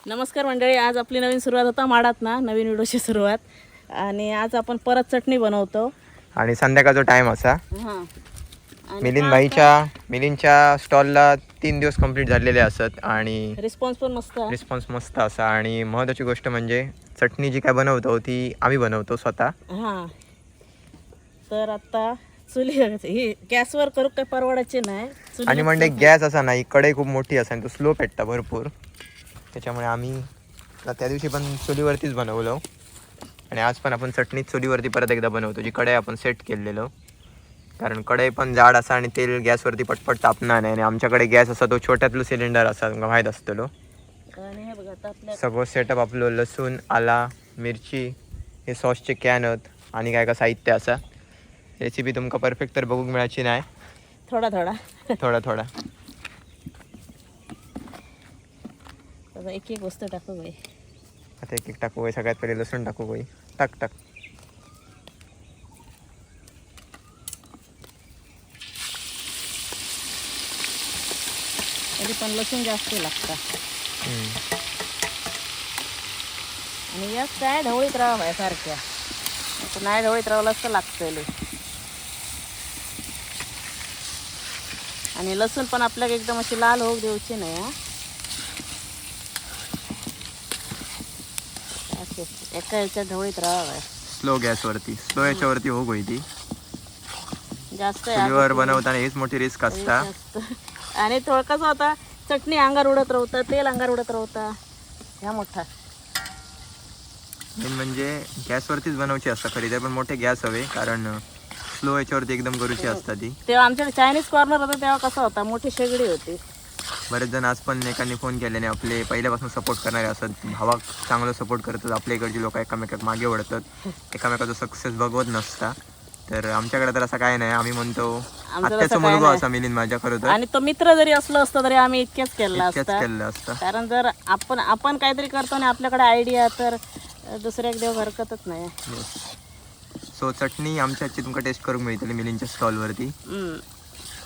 नमस्कार मंडळी, आज आपली नवीन सुरुवात होता माडात ना, नवीन व्हिडिओची सुरुवात. आणि आज आपण परत चटणी बनवतो आणि संध्याकाळचा टाइम असा. हां. मिलिंदच्या स्टॉलला 3 दिवस कंप्लीट झालेले असत आणि रिस्पॉन्स पण मस्त आहे. रिस्पॉन्स मस्त असा. आणि महत्त्वाची गोष्ट म्हणजे चटणी जी काय बनवतो ती आम्ही बनवतो स्वतः. हां, तर आता चुली ही गॅसवर करू काय परवडायचे नाही. आणि म्हणजे गॅस असा नाही, कढई खूप मोठी असा आणि तो स्लो पेटता भरपूर. त्याच्यामुळे आम्ही त्या दिवशी पण चुलीवरतीच बनवलो आणि आज पण आपण चटणी चुलीवरती परत एकदा बनवतो, जी कढई आपण सेट केलेलो. कारण कढई पण जाड असा आणि तेल गॅसवरती पटपट तापणार नाही. आणि आमच्याकडे गॅस असा तो छोट्यातलो सिलेंडर असा, तुमका माहीत असतलो. आणि हे बघा आता आपल्या सगळं सेटअप आपलं लसूण, आला, मिरची, हे सॉसचे कॅन आहेत आणि काय का साहित्य असा. रेसिपी तुमका परफेक्ट तर बघूक मिळायची नाही, थोडा थोडा थोडा. आता एक एक वस्तू टाकू बाई. आता एक एक टाकू होय. सगळ्यात पहिले लसूण टाकू होय. टाक टाक. तरी पण लसूण जास्त लागतं. आणि यात काय ढवळीत राहावं आहे सारख्या, नाही ढवळीत राहावं असं लागतं. आणि लसूण पण आपल्याला एकदम अशी लाल होऊ द्यायची नाही. एका ह्याच्यात ढवळीत राहावं. स्लो गॅसवरती, स्लो याच्यावरती हो गई ती. जास्त चुलीवर बनवताना हेच मोठी रिस्क असता. आणि थोडं कसं होता, चटणी अंगार उडत राहतं, तेल अंगार उडत राहतं. ह्या मोठा मेन म्हणजे गॅसवरतीच बनवायची असतं खरी तर, पण मोठे गॅस हवे. कारण स्लो याच्यावरती एकदम करूची असतात ती. तेव्हा आमच्याकडे चायनीज कॉर्नर होतं तेव्हा कसा होता, मोठी शेगडी होती. बरेच जण आज पण एकाने फोन केल्याने आपले पहिल्यापासून सपोर्ट करणारे असतात. भावा चांगलं सपोर्ट करतात. आपल्या इकडची लोक एकामेकात मागे वळतात, एकामेकाचा सक्सेस बघवत नसता. तर आमच्याकडे तर असं काय नाही. आम्ही म्हणतो आत्याचा मुलगा असा मिलिंद माझ्या खरं तर. आणि तो मित्र जरी असलो असता तरी आम्ही इतकेच केलं असतं. कारण जर आपण काहीतरी करतो आणि आपल्याकडे आयडिया, तर दुसऱ्या देव हरकतच नाही. सो चटणी आमच्या हातची तुमका टेस्ट करून मिळते मिलिंदच्या स्टॉलवरती.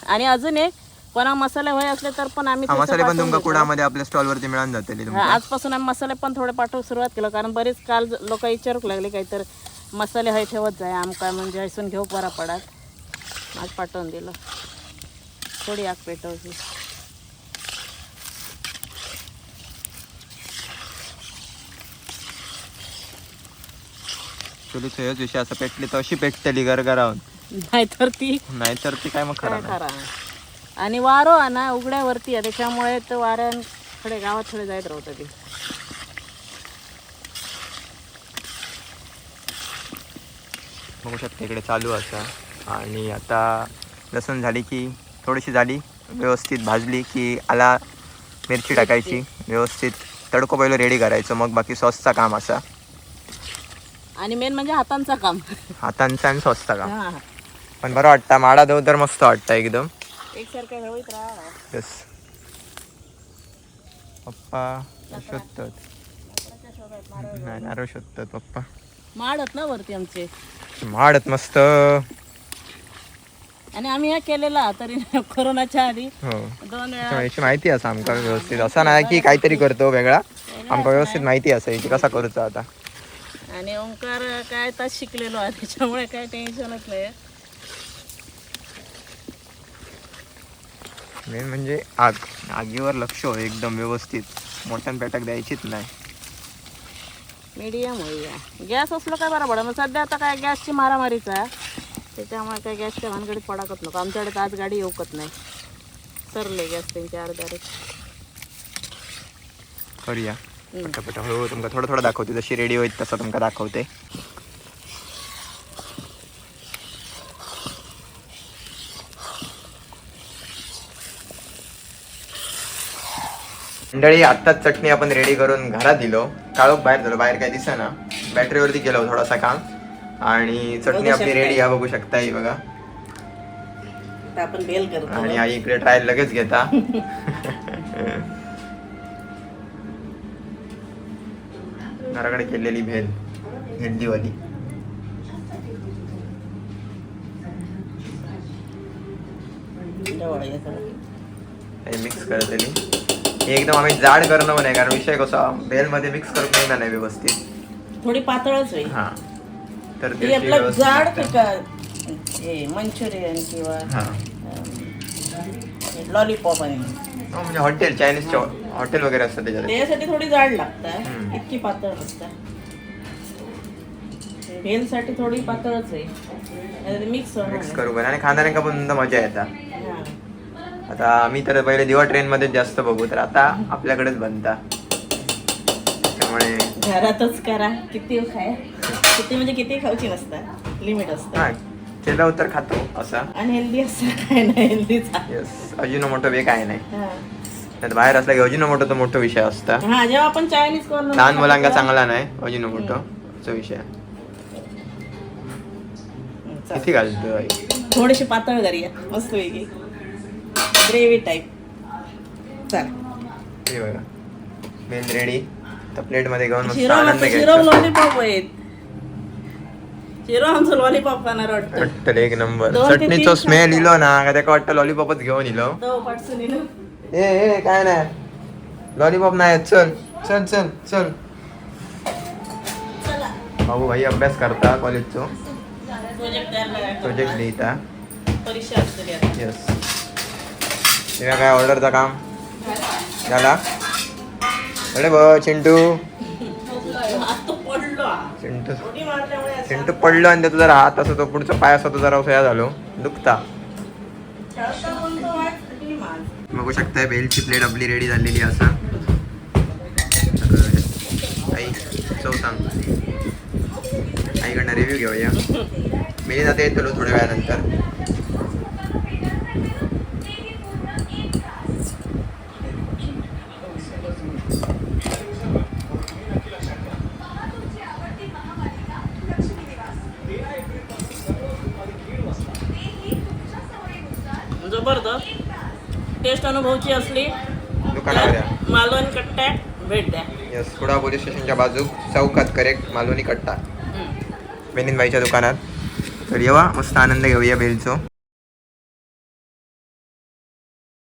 आणि अजून एक कोणा मसाले हवे असले तर पण आम्ही मसाले पण तुमका कुडामध्ये आपल्या स्टॉलवरती मिळून जातील. आजपासून आम्ही मसाले पण थोडे पाठवू सुरुवात केलं. कारण बरेच काल लोक विचारूक लागले काहीतरी मसाले हय ठेवत जाय आमका, म्हणजे हसून घेऊ बरा पडात. आज पाठवून दिलं. थोडी आग पेटवली. चुलीच हेच विषय असं पेटली तर अशी पेटतली गरगरावून, नाहीतर ती काय मग खरा. आणि वारो आहे ना उघड्यावरती आहे, त्याच्यामुळे तर वाऱ्यांकडे गावात थोडे जायत राहतं ती. बघू शकता इकडे चालू असा. आणि आता लसूण झाली की थोडीशी झाली व्यवस्थित भाजली की आला मिरची टाकायची, व्यवस्थित तडको पहिलं रेडी करायचं, मग बाकी सॉसचा काम असा. आणि मेन म्हणजे हातांचा काम, हातांचा आणि सॉसचा काम. पण बरं वाटतं, माडा देऊ तर मस्त वाटतं एकदम एकसारख्या ढवळीत राहा. यस. पप्पा शोधतात, नाही नारळ शोधतात पप्पा. माडत ना वरती आमचे, माडत मस्त. आणि आम्ही हे केलेला तरी कोरोनाच्या आधी हो 2 वेळा. याची माहिती असा आमका व्यवस्थित, असा नाही की काहीतरी करतो वेगळा. आमका व्यवस्थित माहिती असायची कसा करूचा आता. आणि ओंकार काय तास शिकलेलो आहे, त्याच्यामुळे काय टेन्शनच नाही. मेन म्हणजे आगीवर लक्ष हो एकदम व्यवस्थित, मोठ्यान पेटक द्यायचीच नाही. मीडियम होईया. गॅस असलो काय बरोबर. मग सध्या आता काय गॅसची मारामारीचा, त्याच्यामुळे काय गॅसच्या भानगडीत पडाकत नको. आमच्याकडे तर आज गाडी येऊकत नाही, सरले गॅस त्यांच्या अर्ध्यात. करूया पटापट. हो तुमका थोडं थोडं दाखवते, जशी रेडी होईल तसं तुमका दाखवते. मंडळी आत्ताच चटणी आपण रेडी करून घरात दिलो. काळोख बाहेर झालो, बाहेर काय दिसेना. बॅटरीवरती गेलो थोडासा काम, आणि चटणी आपली रेडी आहे बघू शकता. ही बघा, आपण बेल करतो. आणि आई इकडे ट्रायल लगेच घेता. घराकडे केलेली भेल भेंडीवाली. मिक्स करतली. एकदम आम्ही जाड करणं नाही, कारण विषय कसा बेलमध्ये मिक्स करून येणार नाही व्यवस्थित. थोडी पातळच होईल. हा तर हे त्याची आपलं व्यवस्थित जाड लागते. का हे मंचुरियन किंवा हा लॉलीपॉप आणि हो, म्हणजे हॉटेल चायनीजच्या हॉटेल वगैरे असतात त्याच्यात. त्यासाठी थोडी जाड लागतात, हम्म. इतकी पातळ नसतात. भेलसाठी थोडी पातळच आहे, मिक्स मिक्स करू पण आणि खाणाऱ्यांका पण मजा येतात. हा. आता आम्ही तर पहिले दिवा ट्रेन मध्ये जास्त बघू, तर आता आपल्याकडेच बनता, त्यामुळे घरातच करा. किती खाय, किती म्हणजे किती खाऊची नसतात, लिमिट हा असतं. केलं तर खातो असा. अनहेल्दी असं काय नाही, हेल्दीचा. येस अजिनोमोटो वे काय नाही, नाही बाहेर असला की अजिनोमोटो तो मोठा विषय असता. हा, जेव्हा आपण चायनीज कॉर्नर लहान मुलांका चांगला नाही अजिनोमोटो तो विषय. किती घालतो थोडीशी पातळ करूया मस्त वेगळी ग्रेव्ही टाईप. चल हे बघा मेन रेडी. तर प्लेट मध्ये घेऊन मस्त शिरो आनंद शिरो घ्यायचा. लॉलीपॉप आहेत. शिरो आमचं लॉलीपॉप खाणार वाटतं. वाटतं एक नंबर. 2 ते 3 चटणीचा स्मेल इलो ना का त्याका वाटतं लॉलीपॉपच घेऊन इलो. तो पाटसून येलो. ए काय नाही लॉलीपॉप नाही. चल चल चल चल. चला बाबू भाई अभ्यास करता कॉलेजचो, प्रोजेक्ट तयार करायचा. प्रोजेक्ट लिहिता. परीक्षा असते आता. येस तेव्हा काय ऑर्डरचं काम झाला. अरे ब चिंटू हात तो पडलो. चिंटू उडी मारल्यामुळे असं चिंटू पडलो आणि त्याचा जरा हात असं तो पुढचा पाय असा तो जरा उसया झालो दुखता. खेळता बोलतो वाट किती मार. बघू शकताय बेलची प्लेट आपली रेडी झालेली असा. आई चव सांग, आईकडनं रिव्ह्यू घेऊया. मी जाते येतो थोड्या वेळानंतर. जबरदस्त टेस्ट अनुभवची असली दुकानावर या. तर मालवण कट्ट्या भेट द्या. यस कुडा पोलीस स्टेशनच्या बाजू चौकात करेक्ट मालवणी कट्टा हम्म. बेनिनबाईच्या दुकानात. तर येवा मस्त आनंद घेऊया बेलचो.